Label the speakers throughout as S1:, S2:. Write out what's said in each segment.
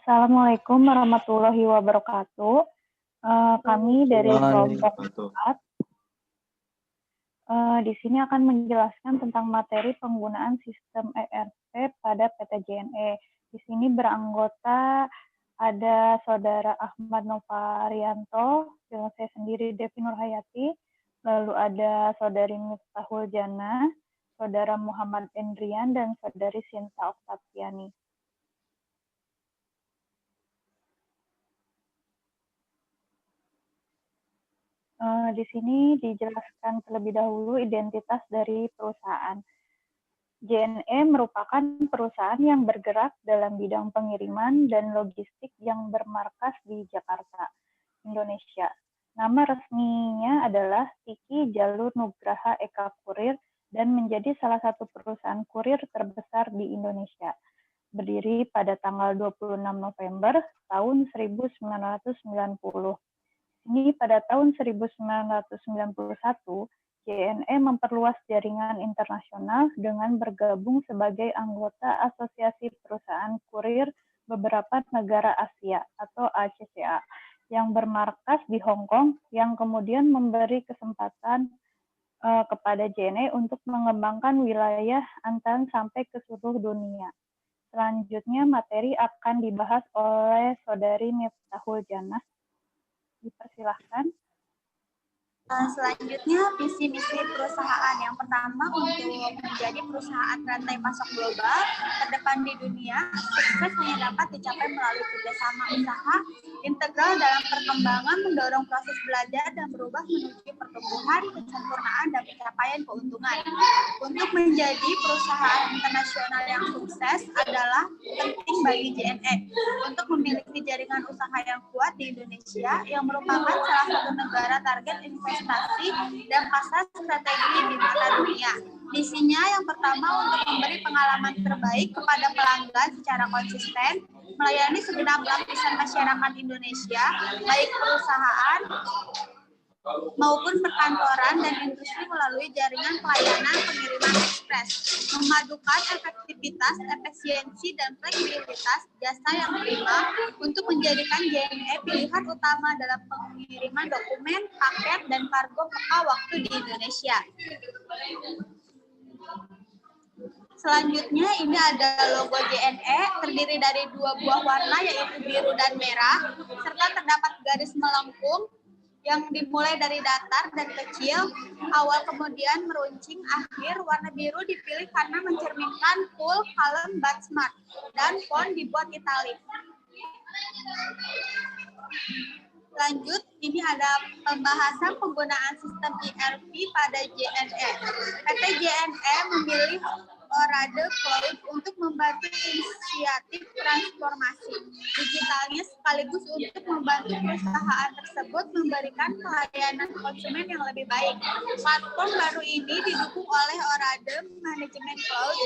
S1: Assalamualaikum warahmatullahi wabarakatuh. Kami dari kelompok 4 di sini akan menjelaskan tentang materi penggunaan sistem ERP pada PT JNE. Di sini beranggota ada Saudara Ahmad Novarianto, dengan saya sendiri Devi Nurhayati, lalu ada Saudari Miftahul Jana, Saudara Muhammad Endrian, dan Saudari Sinta Oktaviani. Di sini dijelaskan terlebih dahulu identitas dari perusahaan. JNE merupakan perusahaan yang bergerak dalam bidang pengiriman dan logistik yang bermarkas di Jakarta, Indonesia. Nama resminya adalah Tiki Jalur Nugraha Eka Kurir dan menjadi salah satu perusahaan kurir terbesar di Indonesia. Berdiri pada tanggal 26 November tahun 1990. Ini pada tahun 1991, JNE memperluas jaringan internasional dengan bergabung sebagai anggota Asosiasi Perusahaan Kurir beberapa negara Asia atau ACCA yang bermarkas di Hong Kong, yang kemudian memberi kesempatan kepada JNE untuk mengembangkan wilayah Antan sampai ke seluruh dunia. Selanjutnya materi akan dibahas oleh Saudari Miftahul Jannah. Dipersilahkan.
S2: Selanjutnya, visi misi perusahaan. Yang pertama, untuk menjadi perusahaan rantai pasok global terdepan di dunia, sukses hanya dapat dicapai melalui kerjasama usaha integral dalam perkembangan, mendorong proses belajar dan berubah menuju pertumbuhan, kesempurnaan, dan pencapaian keuntungan. Untuk menjadi perusahaan internasional yang sukses adalah penting bagi JNE untuk memiliki jaringan usaha yang kuat di Indonesia, yang merupakan salah satu negara target investasi dan pasar strategi di mata dunia. Misinya yang pertama untuk memberi pengalaman terbaik kepada pelanggan secara konsisten, melayani segenap lapisan masyarakat Indonesia, baik perusahaan maupun perkantoran dan industri melalui jaringan pelayanan pengiriman ekspres, memadukan efektivitas, efisiensi, dan fleksibilitas jasa yang prima untuk menjadikan JNE pilihan utama dalam pengiriman dokumen, paket, dan kargo tepat waktu di Indonesia. Selanjutnya ini ada logo JNE, terdiri dari 2 buah warna yaitu biru dan merah, serta terdapat garis melengkung yang dimulai dari datar dan kecil, awal kemudian meruncing, akhir. Warna biru dipilih karena mencerminkan cool, kalem, but smart, dan font dibuat italik. Lanjut, ini ada pembahasan penggunaan sistem ERP pada JNE. PT JNE memilih Orade Cloud untuk membantu inisiatif transformasi digitalnya sekaligus untuk membantu perusahaan tersebut memberikan pelayanan konsumen yang lebih baik. Platform baru ini didukung oleh Orade Management Cloud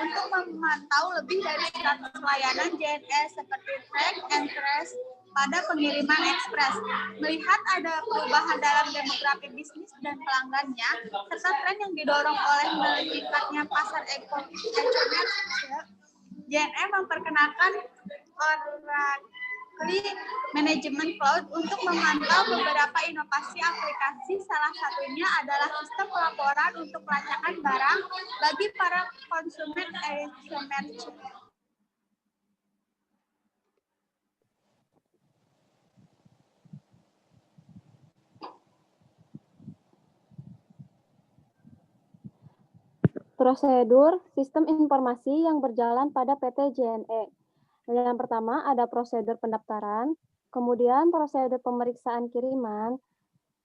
S2: untuk memantau lebih dari 100 layanan JNE seperti track and trace pada pengiriman ekspres. Melihat ada perubahan dalam demografi bisnis dan pelanggannya, serta tren yang didorong oleh meningkatnya pasar e-commerce, JNE memperkenalkan Oracle Management Cloud untuk memantau beberapa inovasi aplikasi. Salah satunya adalah sistem pelaporan untuk pelacakan barang bagi para konsumen e-commerce.
S3: Prosedur sistem informasi yang berjalan pada PT JNE. Yang pertama ada prosedur pendaftaran, kemudian prosedur pemeriksaan kiriman,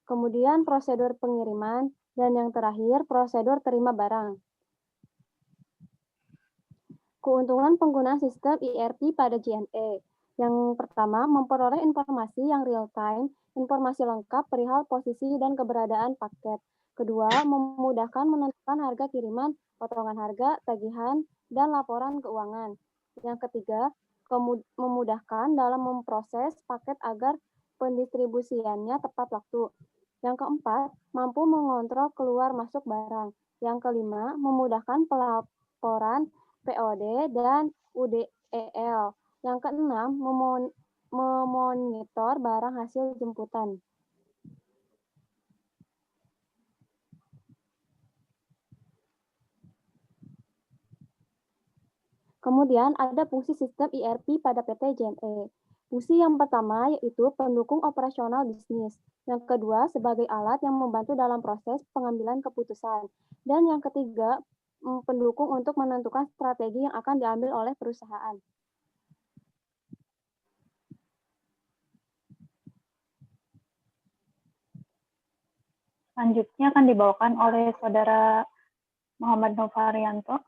S3: kemudian prosedur pengiriman, dan yang terakhir prosedur terima barang. Keuntungan penggunaan sistem ERP pada JNE. Yang pertama, memperoleh informasi yang real-time, informasi lengkap perihal posisi dan keberadaan paket. Kedua, memudahkan menentukan harga kiriman, potongan harga, tagihan, dan laporan keuangan. Yang ketiga, memudahkan dalam memproses paket agar pendistribusiannya tepat waktu. Yang keempat, mampu mengontrol keluar masuk barang. Yang kelima, memudahkan pelaporan POD dan UDEL. Yang keenam, memonitor barang hasil jemputan. Kemudian ada fungsi sistem ERP pada PT JNE. Fungsi yang pertama yaitu pendukung operasional bisnis. Yang kedua sebagai alat yang membantu dalam proses pengambilan keputusan. Dan yang ketiga pendukung untuk menentukan strategi yang akan diambil oleh perusahaan.
S1: Selanjutnya akan dibawakan oleh Saudara Muhammad Novarianto.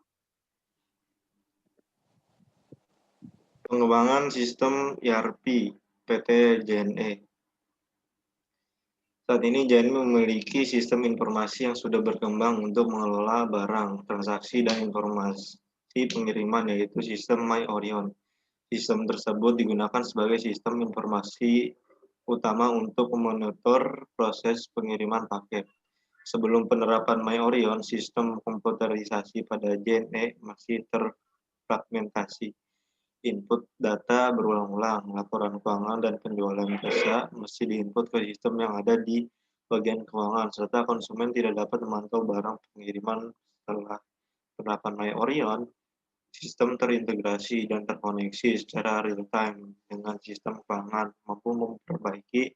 S4: Pengembangan sistem ERP PT JNE. Saat ini JNE memiliki sistem informasi yang sudah berkembang untuk mengelola barang, transaksi, dan informasi pengiriman, yaitu sistem MyOrion. Sistem tersebut digunakan sebagai sistem informasi utama untuk memonitor proses pengiriman paket. Sebelum penerapan MyOrion, sistem komputerisasi pada JNE masih terfragmentasi. Input data berulang-ulang, laporan keuangan dan penjualan jasa mesti diinput ke sistem yang ada di bagian keuangan, serta konsumen tidak dapat memantau barang pengiriman setelah penerapan MyOrion. Sistem terintegrasi dan terkoneksi secara real-time dengan sistem keuangan, mampu memperbaiki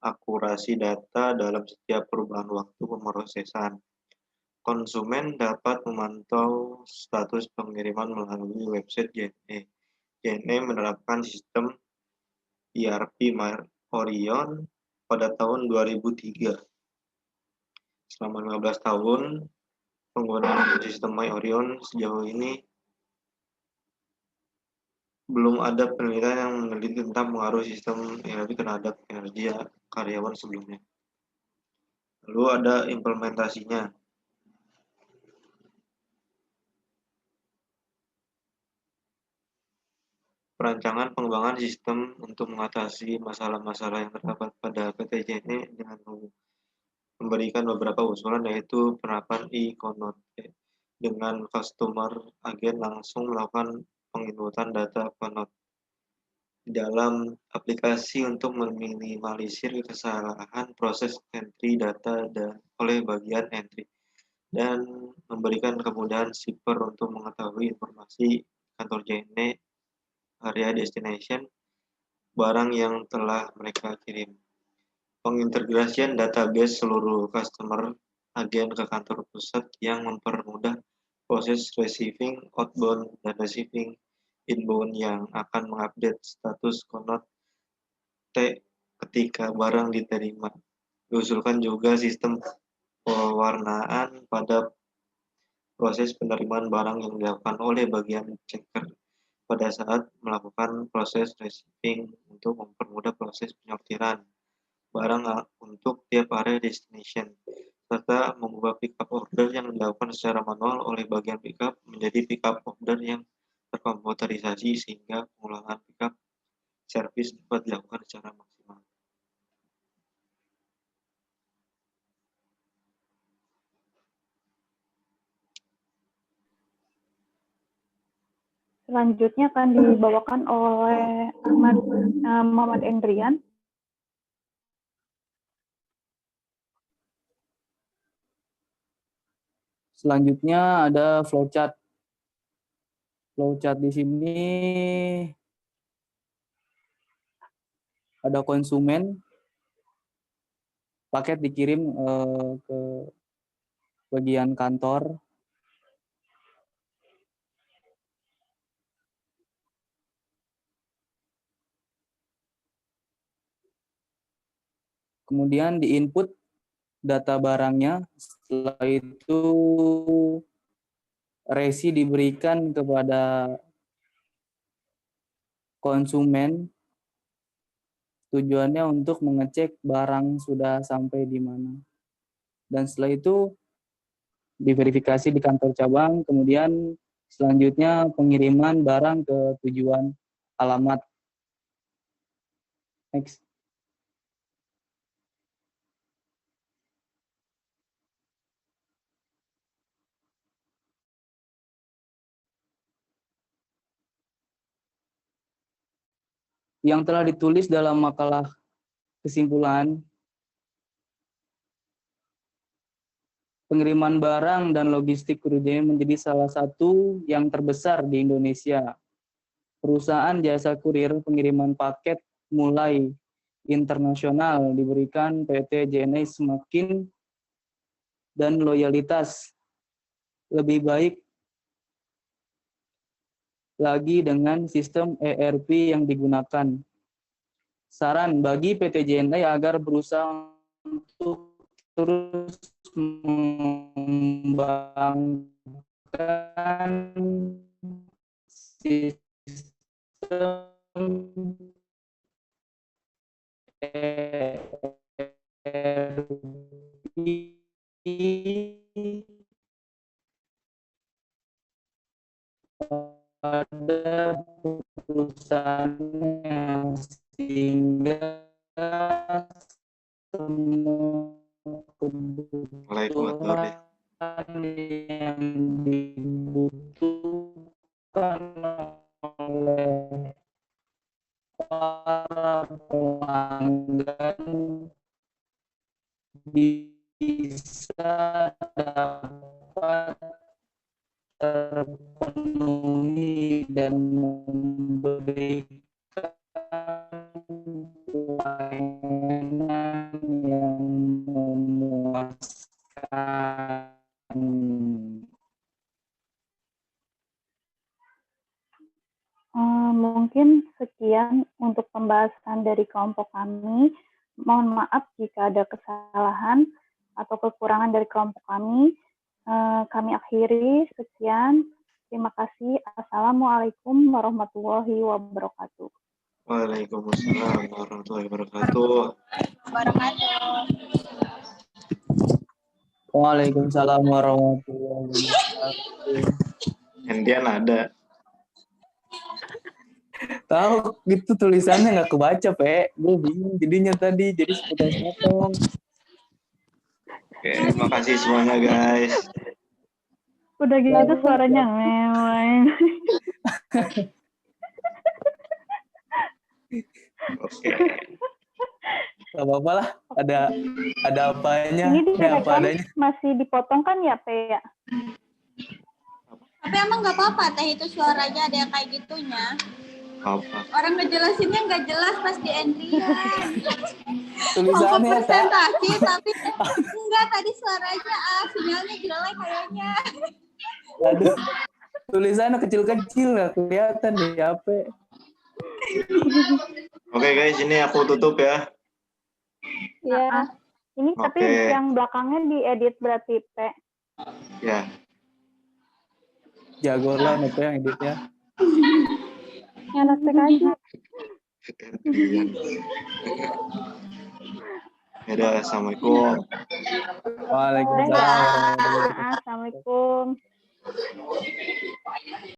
S4: akurasi data dalam setiap perubahan waktu pemrosesan. Konsumen dapat memantau status pengiriman melalui website JNE. JNE menerapkan sistem ERP MyOrion pada tahun 2003. Selama 15 tahun penggunaan sistem MyOrion, sejauh ini belum ada penelitian yang meneliti tentang pengaruh sistem ERP terhadap kinerja karyawan sebelumnya. Lalu ada implementasinya. Perancangan pengembangan sistem untuk mengatasi masalah-masalah yang terdapat pada PT JNE dengan memberikan beberapa usulan, yaitu penerapan e-Konote dengan customer agen langsung melakukan penginputan data Konote di dalam aplikasi untuk meminimalisir kesalahan proses entry data oleh bagian entry, dan memberikan kemudahan shipper untuk mengetahui informasi kantor JNE area destination barang yang telah mereka kirim. Pengintegrasian database seluruh customer agen ke kantor pusat yang mempermudah proses receiving outbound dan receiving inbound yang akan mengupdate status Konote ketika barang diterima. Diusulkan juga sistem pewarnaan pada proses penerimaan barang yang dilakukan oleh bagian checker pada saat melakukan proses receiving untuk mempermudah proses penyortiran barang untuk tiap area destination, serta mengubah pickup order yang dilakukan secara manual oleh bagian pickup menjadi pickup order yang terkomputerisasi sehingga pengulangan pickup service dapat dilakukan secara maksimal.
S1: Selanjutnya akan dibawakan oleh Muhammad Endrian.
S5: Selanjutnya ada flowchart. Flowchart di sini ada konsumen, paket dikirim ke bagian kantor. Kemudian diinput data barangnya, setelah itu resi diberikan kepada konsumen, tujuannya untuk mengecek barang sudah sampai di mana. Dan setelah itu diverifikasi di kantor cabang, kemudian selanjutnya pengiriman barang ke tujuan alamat. Next. yang telah ditulis dalam makalah kesimpulan, pengiriman barang dan logistik kurir menjadi salah satu yang terbesar di Indonesia. Perusahaan jasa kurir pengiriman paket mulai internasional diberikan PT JNE semakin dan loyalitas lebih baik lagi dengan sistem ERP yang digunakan. Saran bagi PT JNE agar berusaha untuk terus mengembangkan sistem pada perusahaan sehingga semua kebutuhan yang dibutuhkan oleh para pelanggan bisa dapat terpenuhi dan memberikan pelayanan yang memuaskan.
S1: Mungkin sekian untuk pembahasan dari kelompok kami. Mohon maaf jika ada kesalahan atau kekurangan dari kelompok kami. Kami akhiri. Sekian. Terima kasih. Assalamualaikum warahmatullahi wabarakatuh.
S4: Waalaikumsalam warahmatullahi wabarakatuh.
S5: Waalaikumsalam warahmatullahi wabarakatuh.
S4: Hendian ada.
S5: Tahu gitu tulisannya nggak kebaca, Pe. Gue bingung jadinya tadi, jadi sepotong-sepotong.
S4: Oke, terima kasih semuanya guys.
S1: Udah gitu suaranya mewah.
S4: Oke.
S5: Gak apa-apa lah, ada apanya.
S1: Ini
S5: apa
S1: direkam
S5: adanya.
S1: masih dipotong kan ya, Pe ya?
S2: Tapi emang nggak apa-apa teh itu suaranya ada yang kayak gitunya.
S4: Apa?
S2: Orang ngejelasinnya nggak jelas pas di Andrian.
S5: Tulisannya
S2: presentasi tapi enggak tadi suaranya sinyalnya jelek kayaknya.
S5: Aduh, tulisannya kecil-kecil nggak kelihatan di HP.
S4: Oke guys, ini aku tutup ya.
S3: Iya.
S1: Ini tapi
S4: Oke.
S1: yang belakangnya diedit berarti, Pe.
S4: Ya.
S5: Jago lah Nope yang editnya.
S3: Enak sekali.
S4: Ya, assalamualaikum.
S5: Waalaikumsalam.
S1: Assalamualaikum.